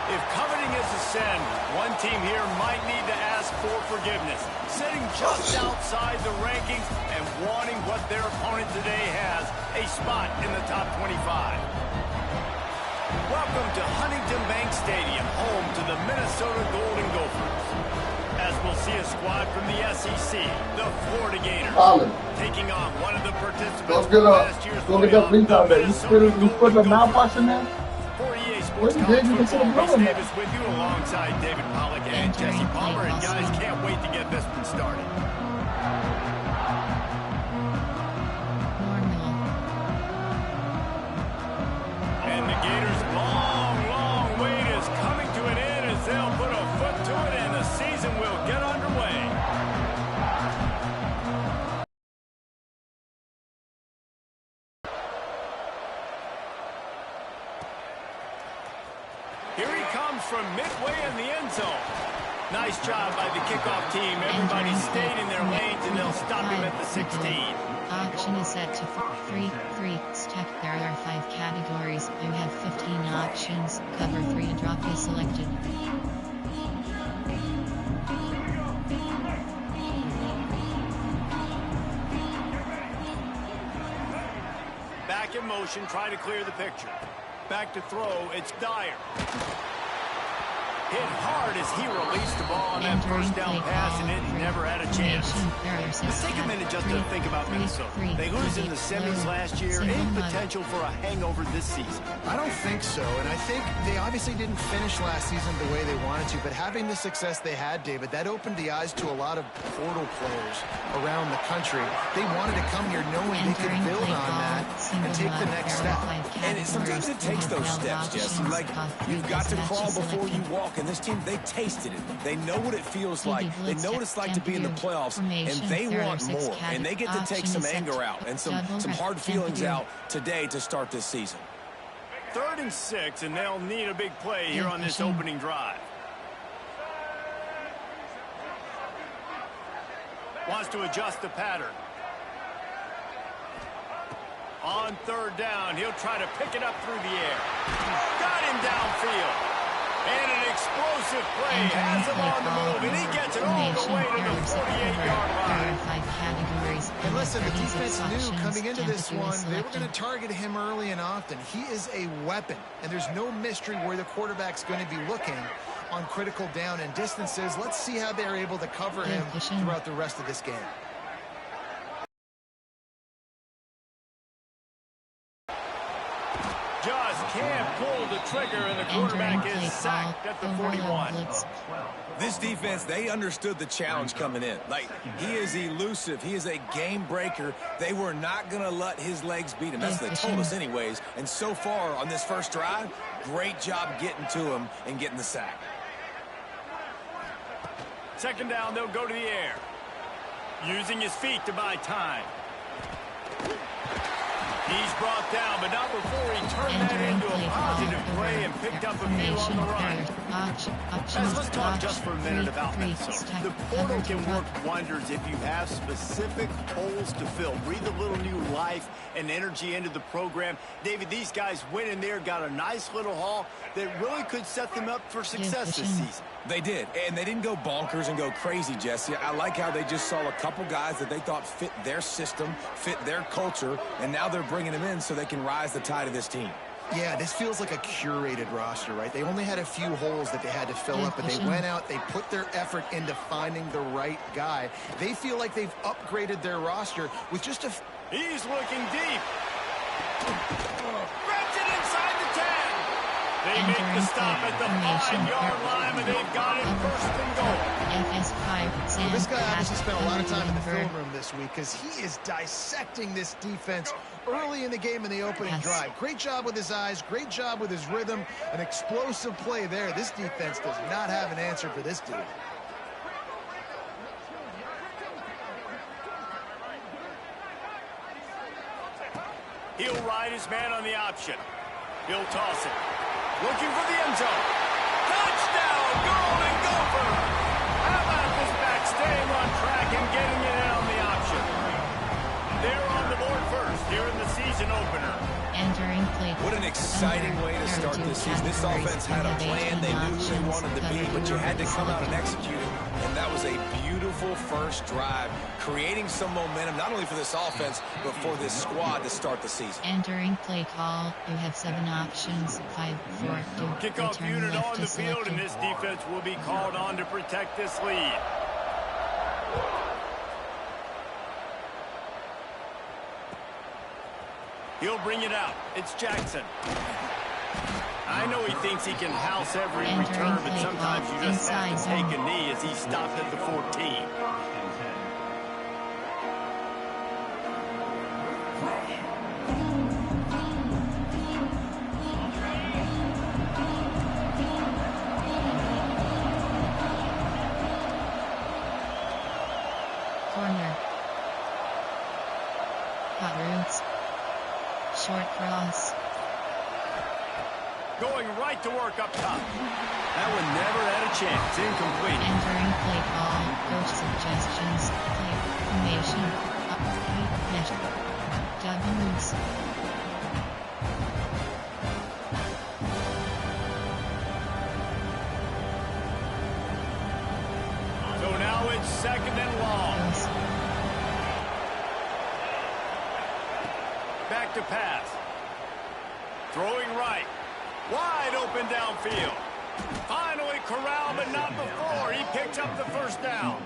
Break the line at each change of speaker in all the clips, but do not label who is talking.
If coveting is a sin, one team here might need to ask for forgiveness, sitting just outside the rankings and wanting what their opponent today has, a spot in the top 25. Welcome to Huntington Bank Stadium, home to the Minnesota Golden Gophers. As we'll see a squad from the SEC, the Florida Gators, taking on one of the participants from last year's playoff, the Minnesota Golden Gophers. For EA Sports College Football, Reese Davis with you alongside David Pollack and Jesse Palmer. And guys, can't wait to get this one started. And the Gators' long wait is coming to an end as they'll put a foot to it and the season will get underway. Here he comes from midway in the end zone. Nice job by the kickoff team. Everybody stayed in their lanes, and they'll stop him at the 16.
Auction is set to 3 stack. There are 5 categories. You have 15 options. Cover 3 and drop is selected.
Back in motion, try to clear the picture. Back to throw, it's Dyer. Hit hard as he released the ball on that first down pass, and it never had a chance. Let's take a minute just to think about Minnesota. They lose in the semis last year. Any potential for a hangover this season?
I don't think so, and I think they obviously didn't finish last season the way they wanted to, but having the success they had, David, that opened the eyes to a lot of portal players around the country. They wanted to come here knowing they could build on that and take the next step.
And sometimes it takes those steps, Jesse. Like, you've got to crawl before you walk. And this team, they tasted it. They know what it feels like. They know what it's like to be in the playoffs, and they want more. And they get to take some anger out and some hard feelings out today to start this season.
3rd and 6, and they'll need a big play here on this opening drive. Wants to adjust the pattern. On 3rd down, he'll try to pick it up through the air. Got him downfield. And an explosive play has him on the move, and he gets it all the way to the 48-yard line.
And listen, the defense knew coming into this one, they were going to target him early and often. He is a weapon, and there's no mystery where the quarterback's going to be looking on critical down and distances. Let's see how they're able to cover him throughout the rest of this game.
Just can't pull the trigger, and the quarterback is sacked at the 41.
This defense, they understood the challenge coming in. Like, he is elusive. He is a game breaker. They were not going to let his legs beat him. That's what they told us anyways. And so far on this first drive, great job getting to him and getting the sack.
2nd down, they'll go to the air. Using his feet to buy time. He's brought down, but not before he turned that into a positive play and picked up a few on the run. Guys, let's talk just for a minute about Minnesota. The portal can work wonders if you have specific holes to fill. Breathe a little new life and energy into the program. David, these guys went in there, got a nice little haul that really could set them up for success this season.
They did, and they didn't go bonkers and go crazy, Jesse. I like how they just saw a couple guys that they thought fit their system, fit their culture, and now they're bringing them in so they can rise the tide of this team.
Yeah, this feels like a curated roster, right? They only had a few holes that they had to fill up, but they went out, they put their effort into finding the right guy. They feel like they've upgraded their roster with just a...
He's looking deep. Grabs it inside the 10. They make the stop at the 5-yard line, but they've got it 1st and goal.
Well, this guy obviously spent a lot of time in the film room this week because he is dissecting this defense early in the game in the opening drive. Great job with his eyes, great job with his rhythm, an explosive play there. This defense does not have an answer for this dude.
He'll ride his man on the option. He'll toss it. Looking for the end zone. Touchdown, Golden Gopher! How about this back staying on track and getting it in on the option? They're on the board first here in the season opener.
Entering play.
What an exciting way to start this season. This offense had a plan. They knew who they wanted to be, but you had to come out and execute it. And that was a beautiful first drive, creating some momentum, not only for this offense, but for this squad to start the season.
Entering play call. You have 7 options. 5, 4, 2.
Kickoff unit on the field, and this defense will be called on to protect this lead. He'll bring it out. It's Jackson. I know he thinks he can house every return, but sometimes you just have to take a knee as he stopped at the 14.
Corner. Hot roots. Short cross.
Going right to work up top. That one never had a chance. Incomplete.
Entering play call. Coach suggestions. Play formation. Up. Mesh. Double.
So now it's 2nd and long. Back to pass. Throwing right. Wide open downfield. Finally corralled, but not before. He picks up the first down.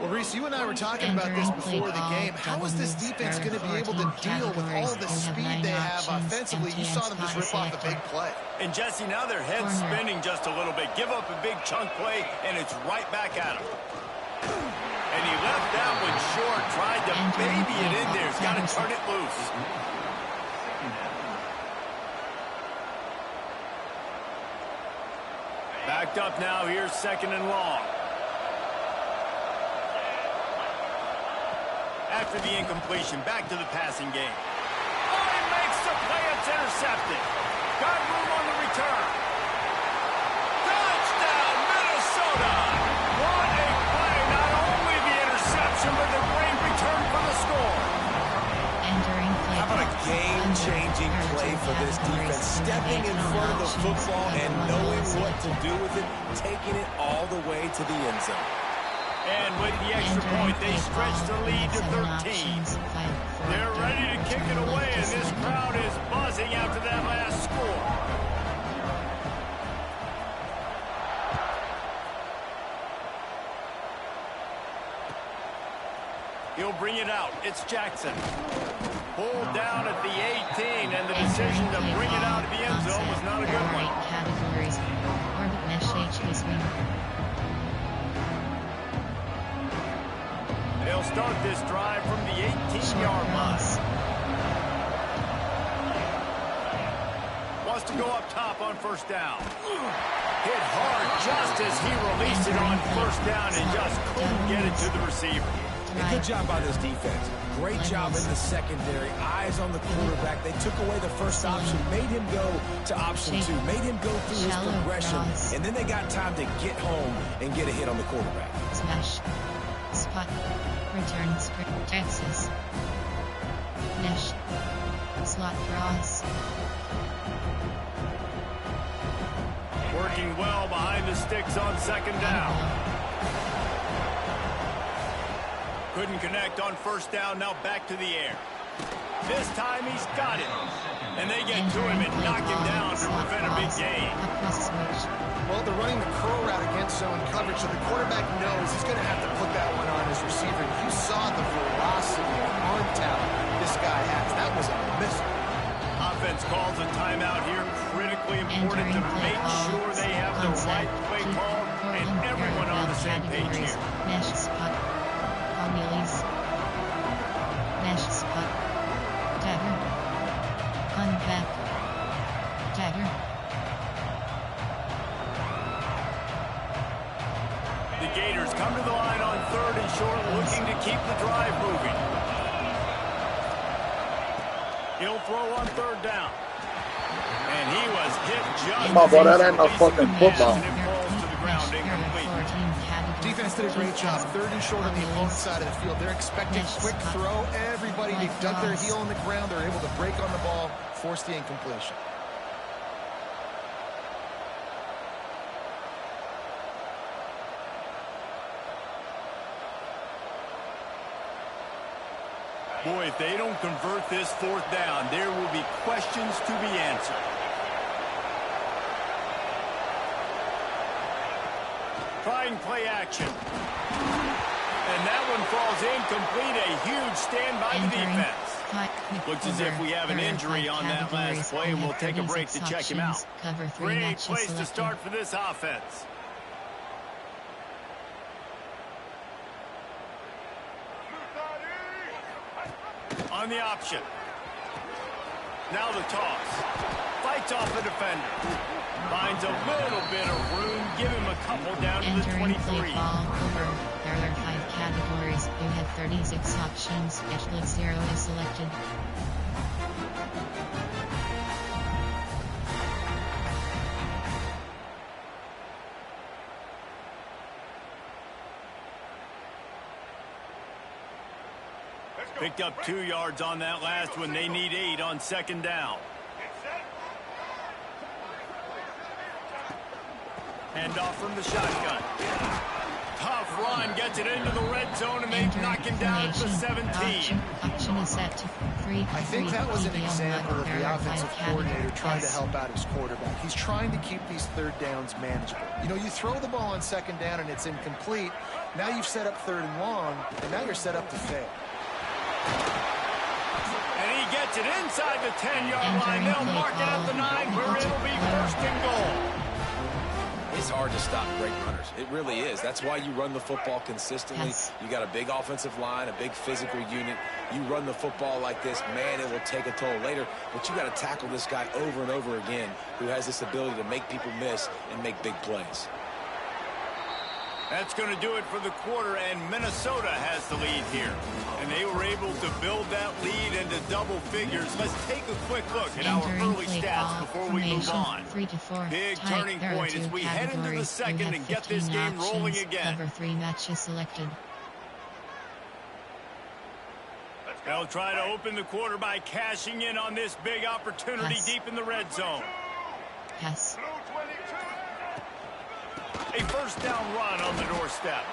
Well, Reese, you and I were talking about this before the game. How is this defense going to be able to deal with all the speed they have offensively? You saw them just rip off a big play.
And Jesse, now their head's spinning just a little bit. Give up a big chunk play, and it's right back at him. And he left that one short, tried to baby it in there. He's got to turn it loose. Backed up now, here's 2nd and long. After the incompletion, back to the passing game. Oh, he makes the play, it's intercepted. Got room on the return. Touchdown, Minnesota! What a play, not only the interception, but the great return for the score.
How about a game-changing play for this defense? Stepping in front of the football and knowing what to do with it, taking it all the way to the end zone.
And with the extra point, they stretch the lead to 13. They're ready to kick it away, and this crowd is buzzing after that last score. He'll bring it out. It's Jackson. Pulled down at the 18, and the decision to bring it out of the end zone was not a good one.
Categories. Orbit mesh HV swing.
They'll start this drive from the 18-yard line. Wants to go up top on first down. Hit hard just as he released it on first down and just couldn't get it to the receiver.
Good job by this defense. Great job in the secondary. Eyes on the quarterback. They took away the first option, made him go to option 2, made him go through his progression, and then they got time to get home and get a hit on the quarterback.
Smash. Spot. Return script. Texas. Mesh. Slot cross.
Working well behind the sticks on 2nd down. Couldn't connect on first down, now back to the air. This time he's got it. And they get to him and knock him down to prevent a big gain.
Well, they're running the curl route against zone coverage, so the quarterback knows he's going to have to put that one on his receiver. You saw the velocity and arm talent this guy has. That was a missile.
Offense calls a timeout here. Critically important to make sure they have the right play call and everyone on the same page here.
Mesh spot. Cornelius. Mesh spot. Dagger. Unpack. Dagger.
The Gators come to the line on 3rd and short, looking to keep the drive moving. He'll throw on 3rd down. And he was hit just
My boy, that ain't no fucking football.
Defense did a great job. 3rd and short on the opponent's side of the field. They're expecting quick throw. Everybody, they dug their heel on the ground. They're able to break on the ball, force the incompletion.
Boy, if they don't convert this 4th down, there will be questions to be answered. Trying play action. And that one falls incomplete. A huge stand by the defense. Looks as if we have an injury on that last play, and we'll take a break to check him out. Great place to start for this offense. On the option. Now the toss. Fights off the defender. Finds a little bit of room. Give him a couple down to the 23.
Ball over. There are 5 categories. You have 36 options. Each 0 is selected.
Picked up 2 yards on that last one. They need 8 on 2nd down. Hand off from the shotgun. Tough run. Gets it into the red zone, and they knock him down at the 17.
Option is set to 3.
I think that was an example of the offensive coordinator trying to help out his quarterback. He's trying to keep these 3rd downs manageable. You know, you throw the ball on 2nd down, and it's incomplete. Now you've set up 3rd and long, and now you're set up to fail.
And he gets it inside the 10-yard line. They'll mark it at the 9, where it'll be 1st and goal.
It's hard to stop great runners. It really is. That's why you run the football consistently. You got a big offensive line, a big physical unit. You run the football like this, man, it will take a toll later. But you got to tackle this guy over and over again who has this ability to make people miss and make big plays.
That's going to do it for the quarter, and Minnesota has the lead here. And they were able to build that lead into double figures. Let's take a quick look at our early stats before we move on.
3 to 4.
Big turning point as we head into the 2nd and get this game rolling again.
Cover 3 matches selected.
They'll try to open the quarter by cashing in on this big opportunity deep in the red zone.
Pass.
A 1st down run on the doorstep.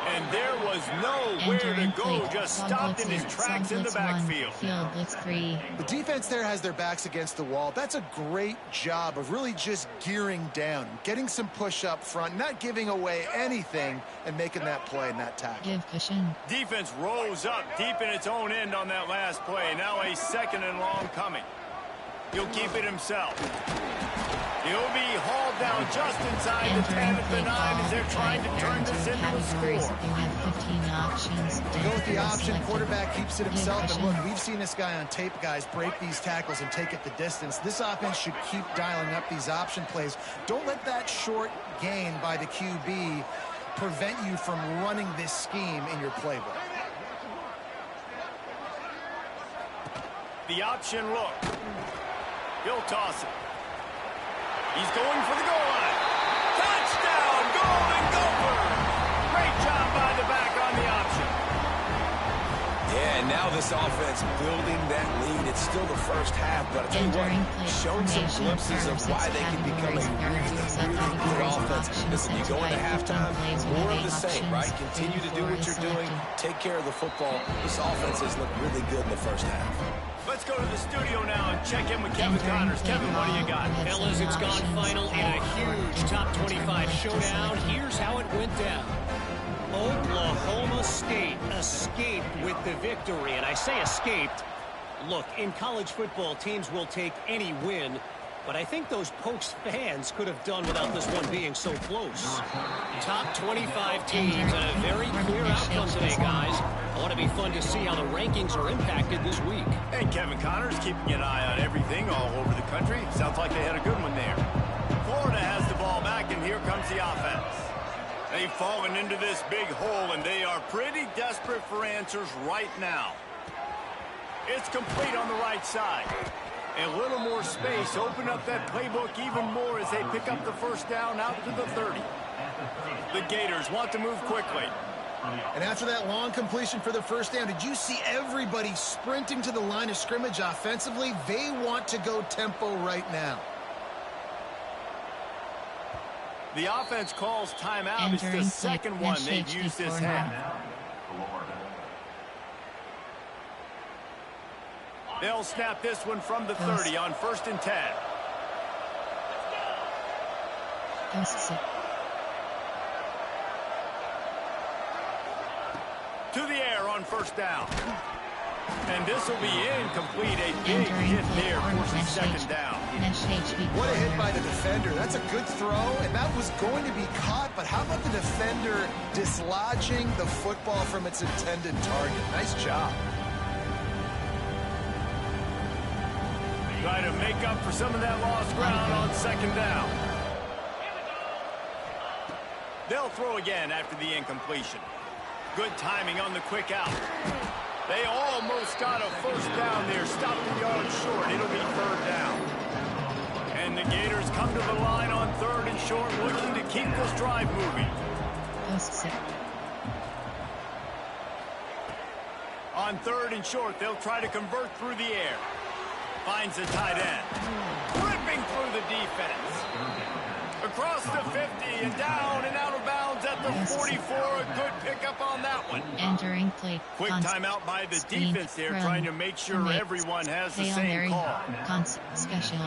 And there was nowhere to go, just stopped in his tracks in the backfield.
The defense there has their backs against the wall. That's a great job of really just gearing down, getting some push up front, not giving away anything, and making that play and that tackle.
Give cushion.
Defense rose up deep in its own end on that last play. Now a 2nd and long coming. He'll keep it himself. He'll be hauled down just inside the 10 at the 9 as they're trying to turn this into a score.
You have 15 options.
To go with the option, quarterback keeps it himself. And look, we've seen this guy on tape, guys, break these tackles and take it the distance. This offense should keep dialing up these option plays. Don't let that short gain by the QB prevent you from running this scheme in your playbook.
The option look. He'll toss it. He's going for the goal line. Touchdown, Golden Gophers! Great job by the back on the option.
Yeah, and now this offense building that lead. It's still the first half, but I tell you what, showing some glimpses of why they can become a really good offense. Listen, you go into halftime, more of the same, right? Continue to do what you're doing. Take care of the football. This offense has looked really good in the first half.
Let's go to the studio now and check in with Kevin Connors. Kevin, what do you got?
Fellas, it's gone final in a huge top 25 showdown. Here's how it went down. Oklahoma State escaped with the victory. And I say escaped. Look, in college football, teams will take any win. But I think those Pokes fans could have done without this one being so close. Top 25 teams and a very clear outcome today, guys. I want to be fun to see how the rankings are impacted this week.
And Kevin Connors keeping an eye on everything all over the country. Sounds like they had a good one there. Florida has the ball back, and here comes the offense. They've fallen into this big hole, and they are pretty desperate for answers right now. It's complete on the right side. A little more space, open up that playbook even more as they pick up the 1st down out to the 30. The Gators want to move quickly.
And after that long completion for the first down, did you see everybody sprinting to the line of scrimmage offensively? They want to go tempo right now.
The offense calls timeout. It's the second one they've used this half. They'll snap this one from the 30 on 1st and 10. To the air on 1st down. And this will be incomplete. A big hit there forces 2nd down.
What a hit by the defender. That's a good throw, and that was going to be caught, but how about the defender dislodging the football from its intended target? Nice job.
Try to make up for some of that lost ground on 2nd down. They'll throw again after the incompletion. Good timing on the quick out. They almost got a 1st down there. Stopped the yard short. It'll be 3rd down. And the Gators come to the line on 3rd and short, looking to keep this drive moving. On 3rd and short, they'll try to convert through the air. Finds the tight end. Ripping through the defense. Across the 50 and down and out of bounds at the 44. A good pickup on that one.
Entering play.
Quick timeout by the defense there, trying to make sure everyone has the same call.
Special.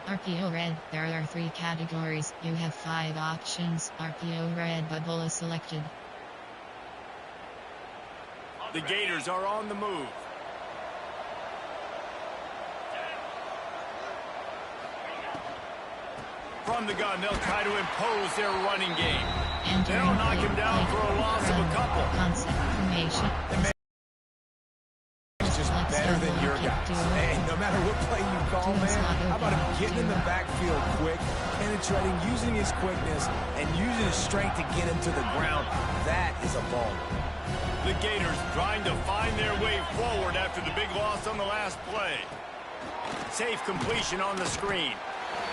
RPO red. There are 3 categories. You have 5 options. RPO red bubble is selected.
The Gators are on the move. From the gun, they'll try to impose their running game. They'll knock him down for a loss of a couple.
He's just better than your guys. And no matter what play you call, man, how about him getting in the backfield quick, penetrating, using his quickness, and using his strength to get him to the ground? That is a ball.
The Gators trying to find their way forward after the big loss on the last play. Safe completion on the screen.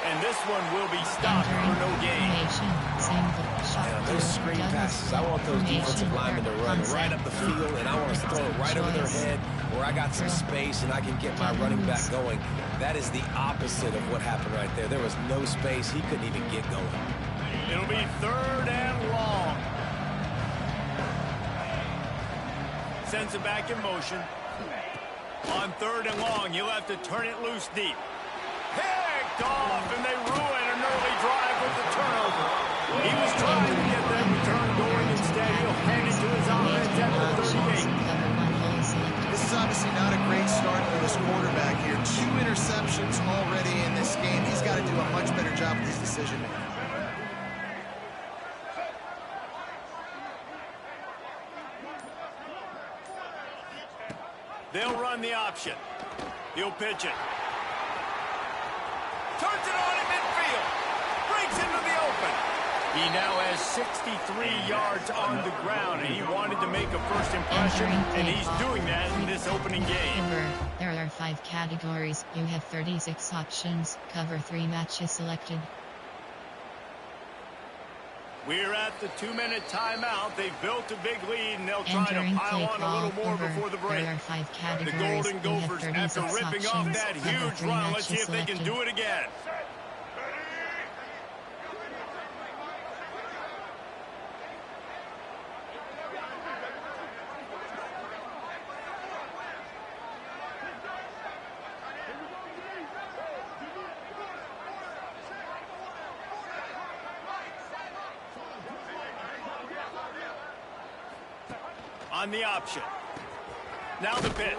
And this one will be stopped for no gain.
Yeah, those screen passes, I want those defensive linemen to run right up the field, and I want to throw it right over their head where I got some space and I can get my running back going. That is the opposite of what happened right there. There was no space. He couldn't even get going.
It'll be 3rd and long. Sends it back in motion. On 3rd and long, you'll have to turn it loose deep. Picked off, and they ruin an early drive with the turnover. He was trying to get that return going. Instead, he'll hand it to his offense at the 38.
This is obviously not a great start for this quarterback here. 2 interceptions already in this game. He's got to do a much better job with his decision-making.
They'll run the option. He'll pitch it. Turns it on in midfield. Breaks into the open. He now has 63 yards on the ground, and he wanted to make a first impression, and he's doing that in this opening game.
There are 5 categories. You have 36 options. Cover 3 matches selected.
We're at the 2-minute timeout. They've built a big lead, and they'll try to pile on a little more before the break.
There are 5 categories.
The Golden Gophers, after ripping off that huge run, let's see if they can do it again. On the option. Now the pitch.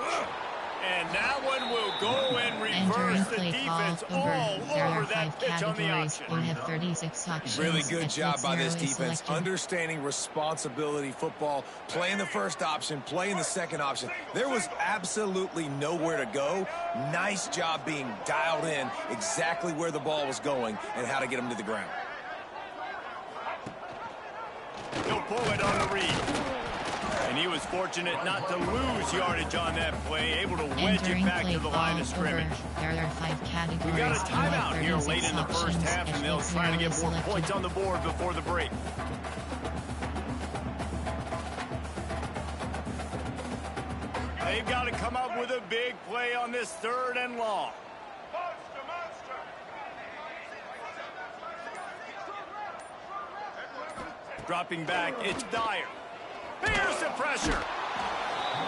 And that one will go and reverse the defense all over that pitch on the option.
You have 36 options.
Really good job by this defense. Understanding responsibility football, playing the first option, playing the second option. There was absolutely nowhere to go. Nice job being dialed in exactly where the ball was going and how to get him to the ground.
He'll pull it on the read. And he was fortunate not to lose yardage on that play, able to wedge it back to the line of scrimmage.
There are 5 categories.
We got a timeout here late in the first half, and they'll try to get more points on the board before the break. They've got to come up with a big play on this 3rd and long. Dropping back, it's Dyer. Here's the pressure.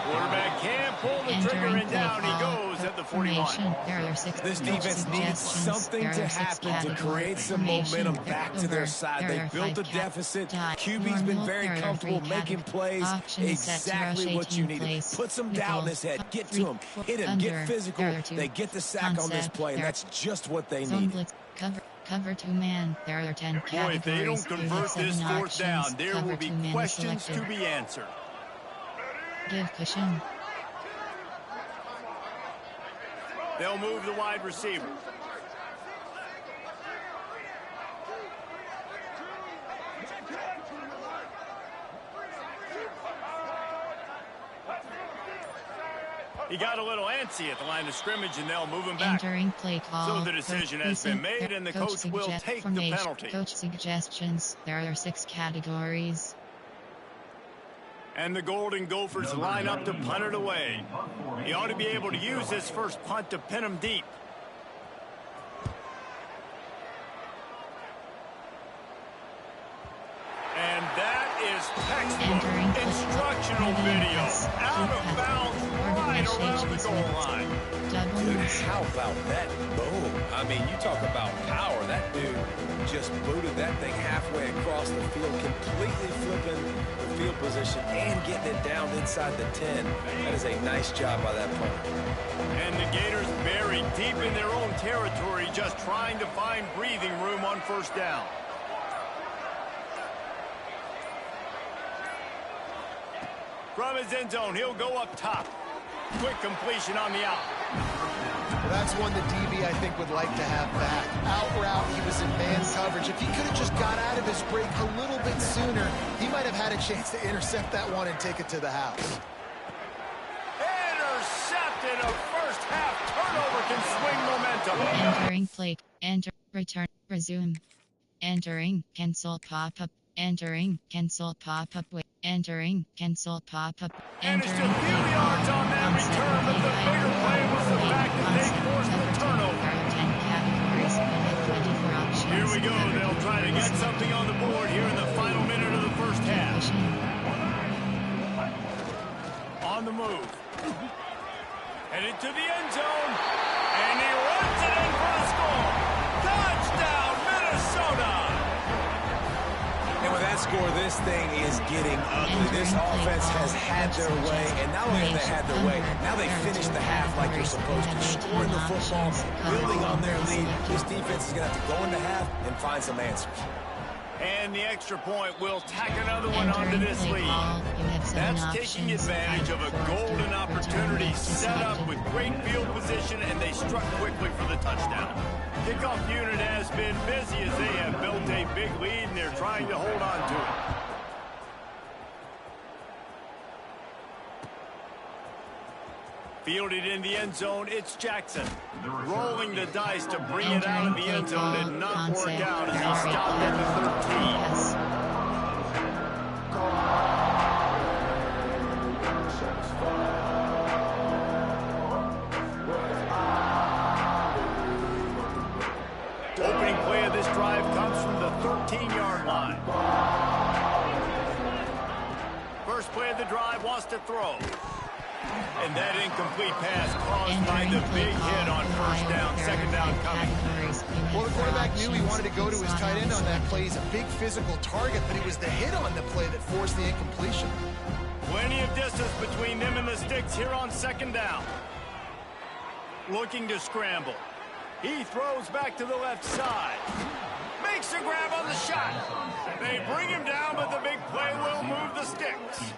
Quarterback can't pull the trigger, and down he goes at the 41.
This defense needs something to happen to create some momentum back to their side. They built a deficit. QB's been very comfortable making plays. Exactly what you need. Put some doubt in his head. Get to him. Hit him. Get physical. They get the sack on this play, and that's just what they need.
Cover 2 man. There are 10 categories.
Boy, if they don't convert this 4th down, there will be questions to be answered.
Give cushion.
They'll move the wide receiver. He got a little antsy at the line of scrimmage, and they'll move him back.
Entering play call.
So the decision has been made, and the coach will take the penalty.
Coach suggestions. There are 6 categories.
And the Golden Gophers line up to punt it away. He ought to be able to use this first punt to pin him deep. And that is textbook instructional video. Out of bounds right around the goal line.
Dude, how about that boom? I mean, you talk about power. That dude just booted that thing halfway across the field, completely flipping the field position and getting it down inside the 10. That is a nice job by that punter.
And the Gators buried deep in their own territory, just trying to find breathing room on 1st down. From his end zone, he'll go up top. Quick completion on the out.
Well, that's one the DB, I think, would like to have back. Out route, he was in man coverage. If he could have just got out of his break a little bit sooner, he might have had a chance to intercept that one and take it to the house.
Intercepted. A first half turnover can swing momentum.
Entering play. Enter. Return. Resume. Entering. Cancel pop-up. Entering. Cancel pop-up. Entering. Cancel pop-up.
And it's just a few yards on that return, but the bigger play was the fact that they forced the turnover.
10 categories. 24 options.
Here we go. They'll try to get something on the board here in the final minute of the first half. On the move. Headed to the end zone. And he runs it in for the score. Touchdown, Minnesota!
And with that score, this thing is getting ugly. This offense has had their way, and not only have they had their way, now they finished the half like they're supposed to, scoring the football, building on their lead. This defense is going to have to go into half and find some answers.
And the extra point will tack another one onto this lead. That's taking advantage of a golden opportunity set up with great field position, and they struck quickly for the touchdown. Kickoff unit has been busy as they have built a big lead, and they're trying to hold on to it. Fielded in the end zone, it's Jackson. Rolling the dice to bring it out of the end zone did not work out as he stopped at the 13. Opening play of this drive comes from the 13-yard line. First play of the drive wants to throw. And that incomplete pass caused by the big hit on first down, second down coming.
Well, the quarterback knew he wanted to go to his tight end on that play. He's a big physical target, but it was the hit on the play that forced the incompletion.
Plenty of distance between them and the sticks here on second down. Looking to scramble. He throws back to the left side. Makes a grab on the shot. They bring him down, but the big play will move the sticks.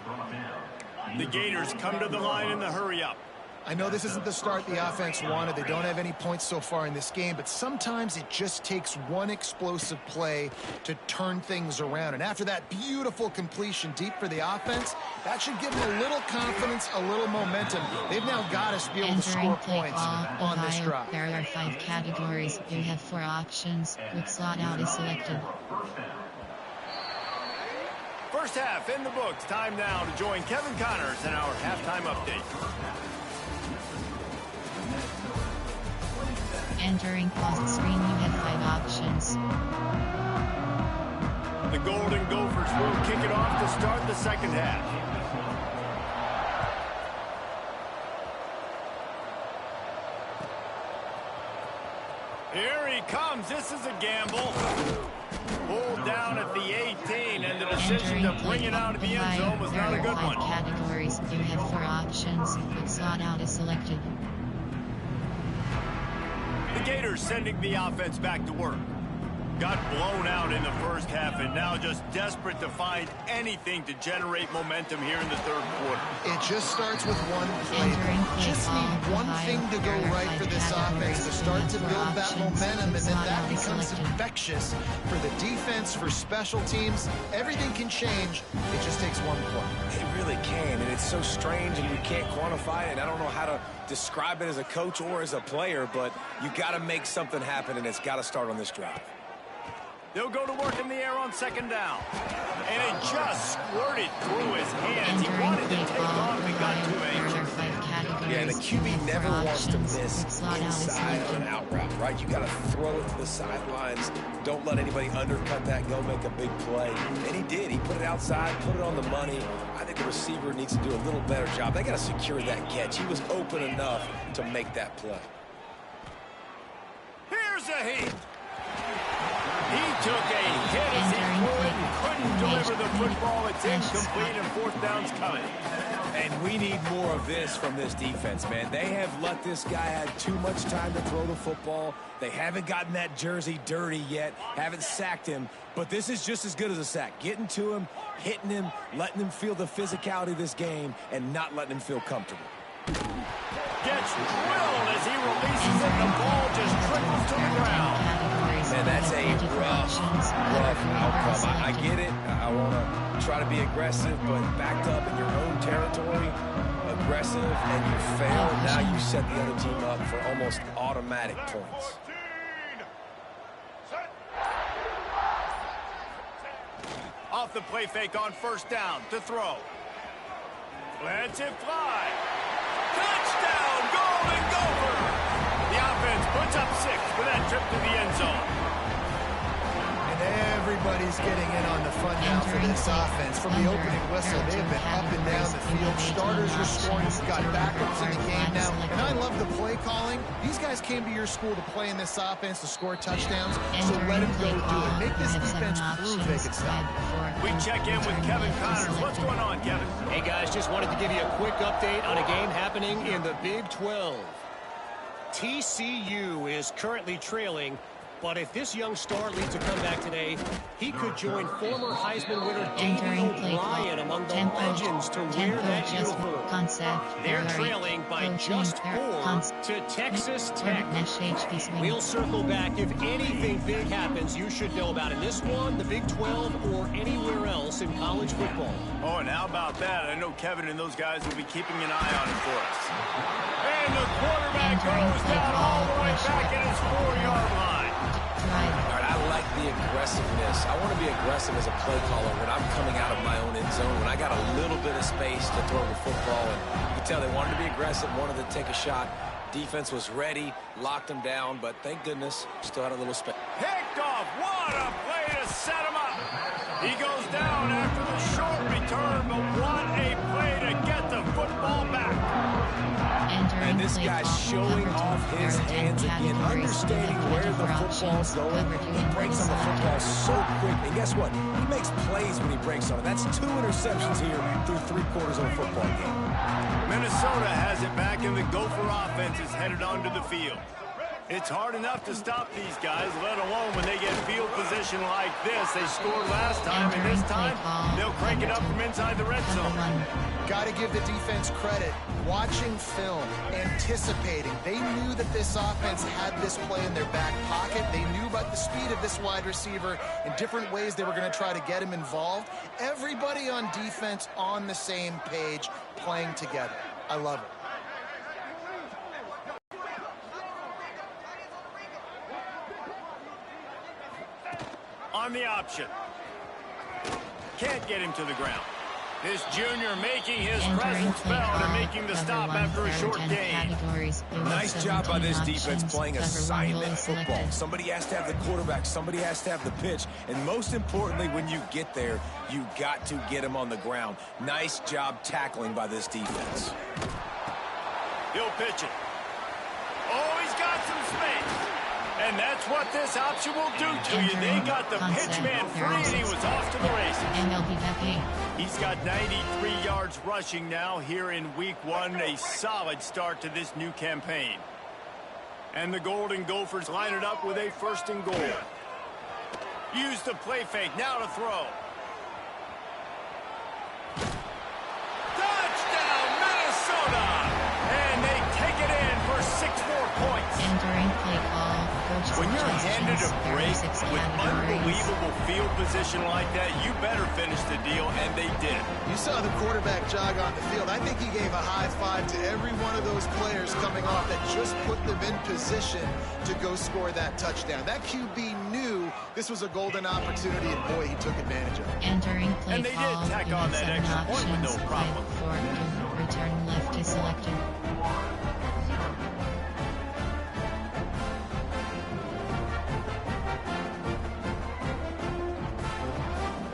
The Gators come to the line in the hurry-up.
I know this isn't the start the offense wanted. They don't have any points so far in this game, but sometimes it just takes one explosive play to turn things around. And after that beautiful completion deep for the offense, that should give them a little confidence, a little momentum. They've now got to be able to score points on this drive.
There are 5 categories. You have 4 options. Which slot out is selected?
First half in the books. Time now to join Kevin Connors in our halftime update.
Entering pause screen, you have 5 options.
The Golden Gophers will kick it off to start the second half. Here he comes. This is a gamble. Pulled down at the 18, and the decision to bring it out of the end zone was not a good one.
Categories. You have 4 options. Which slot out is selected?
The Gators sending the offense back to work. Got blown out in the first half and now just desperate to find anything to generate momentum here in the third quarter.
It just starts with one play. Just need one thing to go right for this offense to start to build that momentum, and then that becomes infectious for the defense, for special teams. Everything can change. It just takes one play.
It really can, and it's so strange, and you can't quantify it. And I don't know how to describe it as a coach or as a player, but you got to make something happen, and it's got to start on this drive.
They'll go to work in the air on second down. And it just squirted through his hands. He wanted to take off and got too anxious.
Yeah, and the QB never wants to miss inside on an out route, right? You got to throw it to the sidelines. Don't let anybody undercut that. Go make a big play. And he did. He put it outside, put it on the money. I think the receiver needs to do a little better job. They got to secure that catch. He was open enough to make that play.
Here's a heat. He took a hit as he threw it and couldn't deliver the football. It's incomplete and fourth down's coming.
And we need more of this from this defense, man. They have let this guy have too much time to throw the football. They haven't gotten that jersey dirty yet, haven't sacked him. But this is just as good as a sack. Getting to him, hitting him, letting him feel the physicality of this game, and not letting him feel comfortable.
Gets drilled as he releases it. The ball just trickles to the ground.
Man, that's a rough outcome. I get it. I want to try to be aggressive, but backed up in your own territory, aggressive, and you fail. Now you set the other team up for almost automatic points.
Off the play fake on first down to throw. Lets it fly. Touchdown, Golden Gopher! The offense puts up 6 for that trip to the end zone.
And everybody's getting in on the fun now for this offense. From the opening whistle, they've been up and down the field. Starters are scoring. You've got backups in the game now. And I love the play calling. These guys came to your school to play in this offense to score touchdowns, so let them go do it. Make this defense prove they can stop.
We check in with Kevin Connors. What's going on, Kevin?
Hey, guys, just wanted to give you a quick update on a game happening in the Big 12. TCU is currently trailing, but if this young star leads a comeback today, he could join former Heisman winner Davey O'Brien among the legends to wear that uniform. They're trailing by just 4 to Texas Tech. We'll circle back. If anything big happens, you should know about in this one, the Big 12, or anywhere else in college football.
Oh, and how about that? I know Kevin and those guys will be keeping an eye on it for us. And the quarterback goes down all the way back at his 4-yard line.
All right, I like the aggressiveness. I want to be aggressive as a play caller when I'm coming out of my own end zone, when I got a little bit of space to throw the football. And you can tell they wanted to be aggressive, wanted to take a shot. Defense was ready, locked them down, but thank goodness, still had a little space.
Picked off. What a play to set him up. He goes down after the short return, but what a play to get the football back.
And this guy's showing off his hands again, understanding where the football's going. He breaks on the football so quick. And guess what? He makes plays when he breaks on it. That's 2 interceptions here through 3 quarters of a football game.
Minnesota has it back, and the Gopher offense is headed onto the field. It's hard enough to stop these guys, let alone when they get field position like this. They scored last time, and this time they'll crank it up from inside the red zone.
Got to give the defense credit. Watching film, anticipating. They knew that this offense had this play in their back pocket. They knew about the speed of this wide receiver and different ways they were going to try to get him involved. Everybody on defense on the same page, playing together. I love it.
On the option. Can't get him to the ground. This junior making his presence felt and making the stop after a short gain.
Nice job by this defense playing assignment football. Somebody has to have the quarterback. Somebody has to have the pitch. And most importantly, when you get there, you got to get him on the ground. Nice job tackling by this defense.
He'll pitch it. Oh, he's got some space. And that's what this option will do to you. They got the pitch man free, and he was off to the races. He's got 93 yards rushing now here in week 1. A solid start to this new campaign. And the Golden Gophers line it up with a 1st and goal. Use the play fake. Now to throw. Touchdown, Minnesota! And they take it in for 6 more points.
Entering play call.
When you're handed a break with unbelievable field position like that, you better finish the deal, and they did.
You saw the quarterback jog on the field. I think he gave a high five to every one of those players coming off that just put them in position to go score that touchdown. That QB knew this was a golden opportunity, and boy, he took advantage of it.
Entering play
and they did tack on that extra point with no problem.
Return left is selected.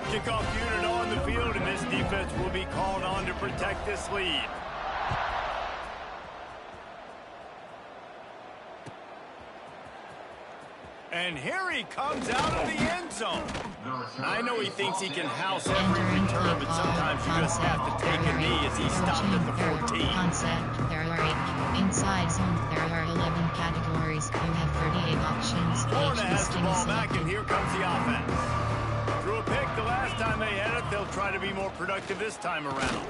Kickoff unit on the field, and this defense will be called on to protect this lead. And here he comes out of the end zone. I know he thinks he can house every return, but sometimes you just have to take a knee as he stopped at the 14.
Concept, there are 8. Inside zone, there are 11 categories. You have 38 options.
Florida has the ball back, and here comes the offense. Threw a pick the last time they had it. They'll try to be more productive this time around.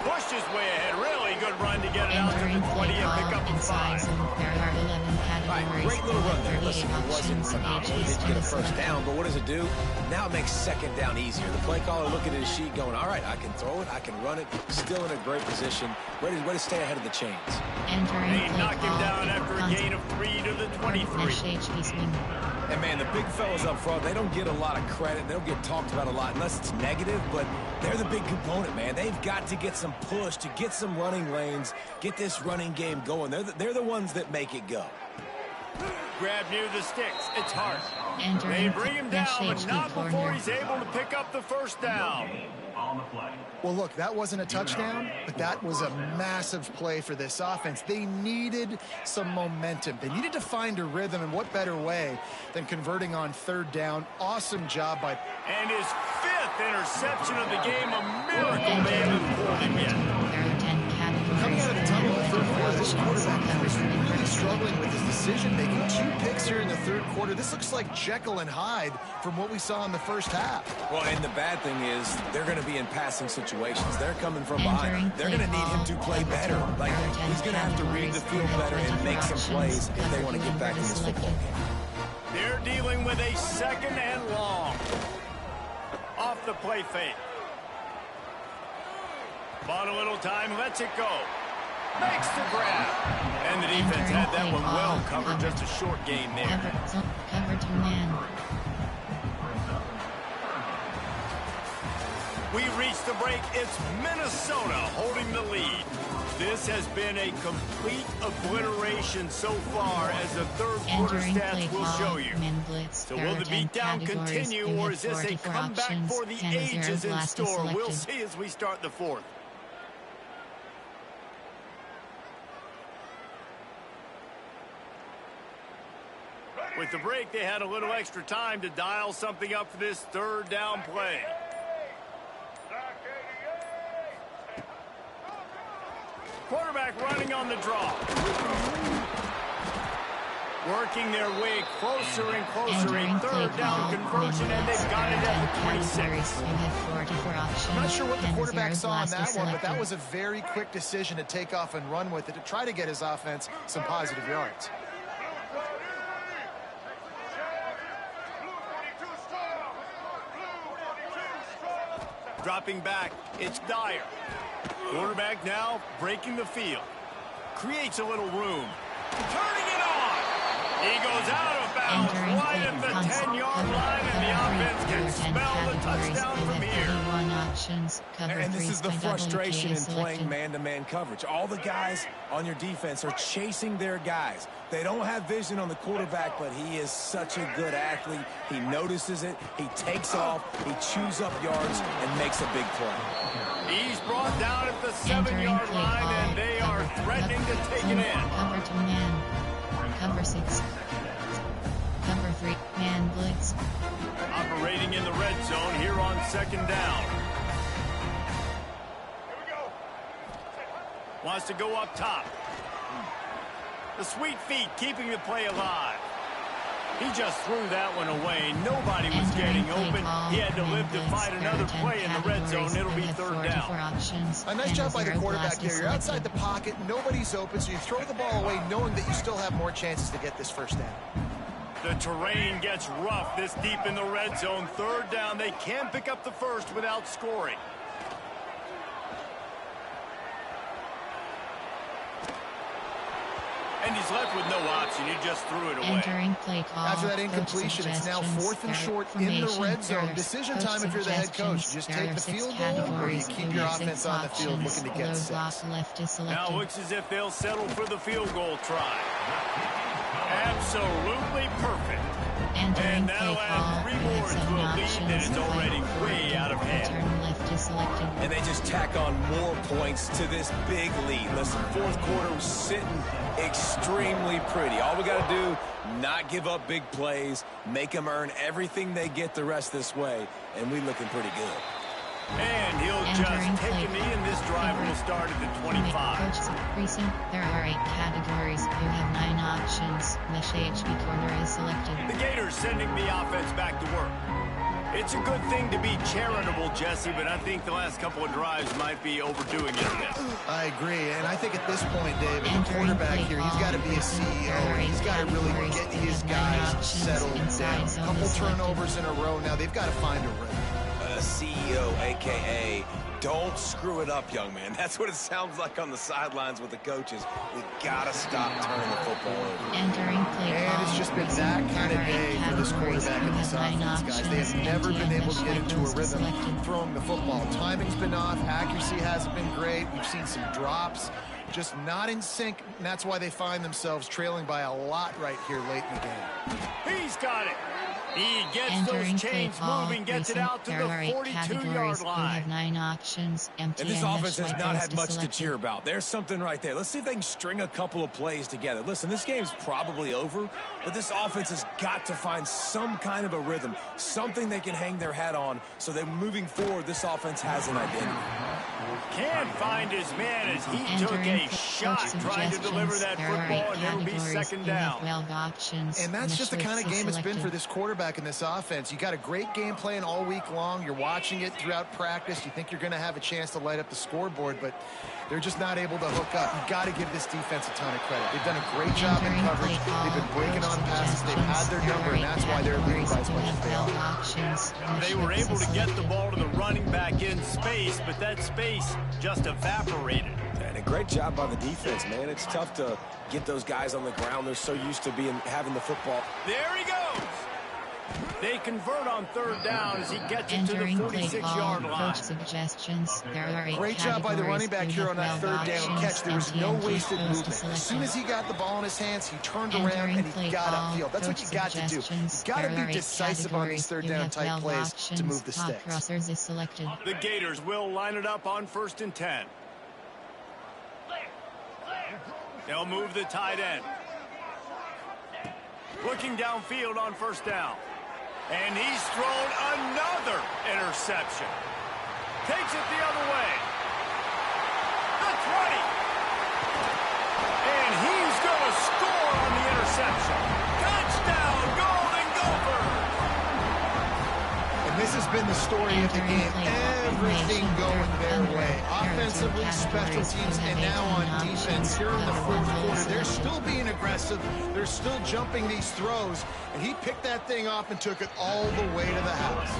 Pushed his way ahead. Really good run to get it out to the 20 and pick up a 5.
There are 11 categories.
Great little run there. Listen, it wasn't phenomenal. He didn't get a 1st down, but what does it do? Now it makes 2nd down easier. The play caller looking at his sheet going, all right, I can throw it, I can run it, still in a great position, ready to stay ahead of the chains.
They knock him down after a gain of 3 to the 23.
And, man, the big fellas up front, they don't get a lot of credit. They don't get talked about a lot unless it's negative, but they're the big component, man. They've got to get some push, to get some running lanes, get this running game going. They're the ones that make it go.
Grab near the sticks. It's hard. They bring him down, but not before he's able to pick up the 1st down.
Well, look, that wasn't a touchdown, but that was a massive play for this offense. They needed some momentum. They needed to find a rhythm, and what better way than converting on 3rd down. Awesome job by...
And his 5th interception of the game, a miracle they haven't pulled him yet.
Coming out of the tunnel in the 3rd quarter, this quarterback was really struggling with his decision-making. 2 picks here in the 3rd quarter. This looks like Jekyll and Hyde from what we saw in the 1st half.
Well, and the bad thing is they're going to be in passing situations. They're coming from behind. They're going to need him to play better. Like, he's going to have to read the field better and make some plays if they want to get back in this football game.
They're dealing with a 2nd and long. Off the play fake. Bought a little time, lets it go. Makes the grab. And the defense had that one well covered, just a short gain there.
Cover to man.
We reach the break. It's Minnesota holding the lead. This has been a complete obliteration so far, as the 3rd quarter stats will show you. So will the beatdown continue, or is this a comeback for the ages in store? We'll see as we start the 4th. With the break, they had a little extra time to dial something up for this 3rd down play. Quarterback running on the draw. Working their way closer and closer. A third down conversion, and they've got it at the 26.
I'm not sure what the quarterback saw in that one, but that was a very quick decision to take off and run with it to try to get his offense some positive yards.
Dropping back, it's Dyer. Quarterback now breaking the field. Creates a little room. Turning it on. He goes out of bounds right at the 10-yard line, and the offense can smell the touchdown from here.
And this is the frustration in playing man-to-man coverage. All the guys on your defense are chasing their guys. They don't have vision on the quarterback, but he is such a good athlete. He notices it, he takes off, he chews up yards, and makes a big play.
He's brought down at the 7-yard line, and they are threatening to take it in.
Cover 2 man. Cover 6. Cover 3 man blitz.
Operating in the red zone here on 2nd down. Wants to go up top. The sweet feet keeping the play alive. He just threw that one away. Nobody was getting open. He had to live to fight another play in the red zone. It'll be 3rd down.
A nice job by the quarterback here. You're outside the pocket. Nobody's open, so you throw the ball away knowing that you still have more chances to get this 1st down.
The terrain gets rough this deep in the red zone. 3rd down. They can pick up the 1st without scoring. And he's left with no option. He just threw it away.
After that incompletion, it's now 4th and short in the red zone. Decision time if you're the head coach. Just take the field goal or you keep your offense on the field looking to get 6.
Now looks as if they'll settle for the field goal try. Absolutely perfect. And that'll add 3 more to a lead that is already way out of hand.
And they just tack on more points to this big lead. Listen, 4th quarter was sitting extremely pretty. All we got to do, not give up big plays, make them earn everything they get the rest this way, and we looking pretty good.
And he'll just take a knee, and this drive will start at the 25.
There are 8 categories. You have 9 options. Mesh HB corner is selected.
The Gators sending the offense back to work. It's a good thing to be charitable, Jesse, but I think the last couple of drives might be overdoing it a bit.
I agree, and I think at this point, David, the quarterback here, he's got to be a CEO. He's got to really get his guys settled down. A couple turnovers in a row now. They've got to find a rhythm.
CEO, a.k.a. don't screw it up, young man. That's what it sounds like on the sidelines with the coaches. We got to stop turning the football over.
And it's just been that kind of day for this quarterback and this offense, guys. They have never been able to get into a rhythm throwing the football. Timing's been off. Accuracy hasn't been great. We've seen some drops. Just not in sync, and that's why they find themselves trailing by a lot right here late in the game.
He's got it. He gets those chains moving, gets it out to the 42-yard line.
Have 9 options.
And this offense has not had much to cheer about. There's something right there. Let's see if they can string a couple of plays together. Listen, this game's probably over, but this offense has got to find some kind of a rhythm, something they can hang their hat on, so that moving forward, this offense has an identity.
Can't find his man as he took a shot trying to deliver that football, and it'll be 2nd down.
And that's just the kind of game it's been for this quarterback in this offense. You got a great game plan all week long. You're watching it throughout practice. You think you're going to have a chance to light up the scoreboard, but they're just not able to hook up. You've got to give this defense a ton of credit. They've done a great job in coverage. They've been breaking on passes. They've had their number, and that's why they're leading by as much as they are.
They were able to get the ball to the running back in space, but that space just evaporated.
And a great job by the defense, man. It's tough to get those guys on the ground. They're so used to having the football.
There he goes. They convert on 3rd down as he gets it to the 46-yard line.
Great job by the running back here on that 3rd down catch. There was no wasted movement. As soon as he got the ball in his hands, he turned around and he got upfield. That's what you got to do. You've got to be decisive on these 3rd down type plays to move the sticks.
The Gators will line it up on 1st and 10. They'll move the tight end. Looking downfield on 1st down. And he's thrown another interception. Takes it the other way. The 20.
been the story of the game. Everything going their way. Offensively, special teams, and now on defense. Here in the fourth quarter, they're still being aggressive. They're still jumping these throws. And he picked that thing off and took it all the way to the house.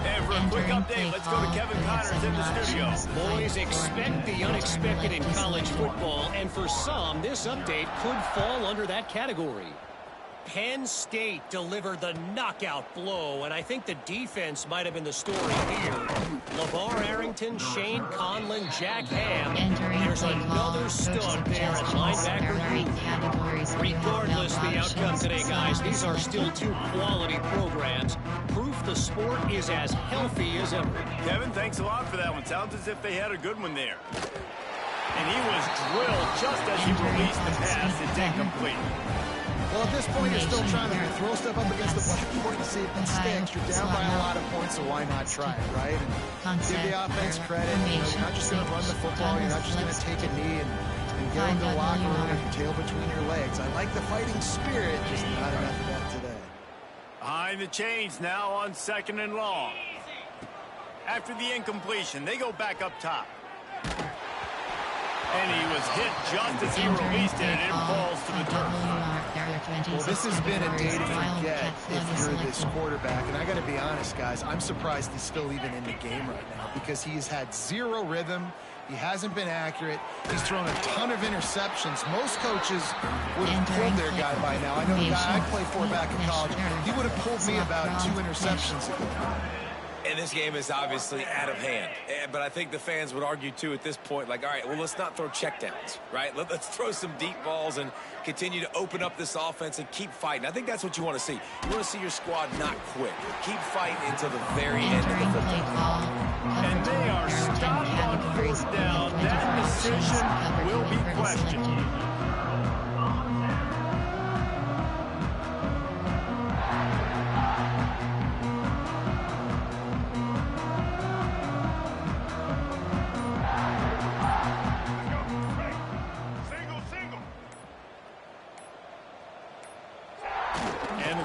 And for a quick update, let's go to Kevin Connors in the studio.
Boys, expect the unexpected in college football, and for some, this update could fall under that category. Penn State delivered the knockout blow, and I think the defense might have been the story here. LeVar Arrington, Shane Conlon, Jack Ham. There's another stud there at linebacker. Regardless the outcome today, guys, these are still two quality programs. Proof the sport is as healthy as ever.
Kevin, thanks a lot for that one. Sounds as if they had a good one there. And he was drilled just as he released the pass. It's incomplete.
Well, at this point, you're still trying to throw stuff up against the blackboard and see if it sticks. You're down by a lot of points, so why not try it, right? And give the offense credit. You know, you're not just going to run the football. You're not just going to take a knee and get into the locker room with your tail between your legs. I like the fighting spirit, just not enough of that today.
Behind the chains now on 2nd and long. After the incompletion, they go back up top. And he was hit just as he released it, and it falls to the turf.
Well, this has been a day to forget if you're this quarterback. And I got to be honest, guys, I'm surprised he's still even in the game right now because he's had zero rhythm. He hasn't been accurate. He's thrown a ton of interceptions. Most coaches would have pulled their guy by now. I know the guy I played for back in college. He would have pulled me about 2 interceptions ago.
And this game is obviously out of hand. But I think the fans would argue, too, at this point, like, all right, well, let's not throw checkdowns, right? Let's throw some deep balls and continue to open up this offense and keep fighting. I think that's what you want to see. You want to see your squad not quit. Keep fighting until the very end of the football.
And they are stopped on 4th down. That decision will be questioned.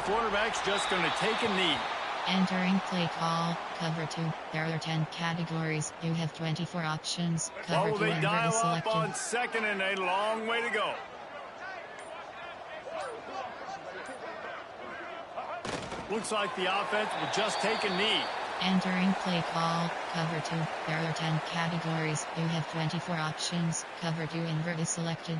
Quarterback's just going to take a knee.
Entering play call, cover 2. There are 10 categories. You have 24 options. Cover 2
will they
and
dial
is
up
selected.
on 2nd and a long way to go. Looks like the offense will just take a knee.
Entering play call, cover 2. There are 10 categories. You have 24 options. Cover 2 invert is selected.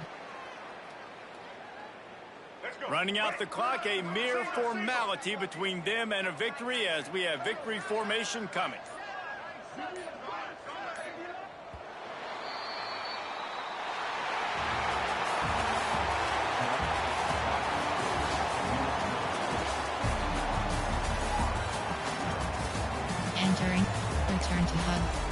Running out the clock, a mere formality between them and a victory as we have victory formation coming.
Entering, return to hub.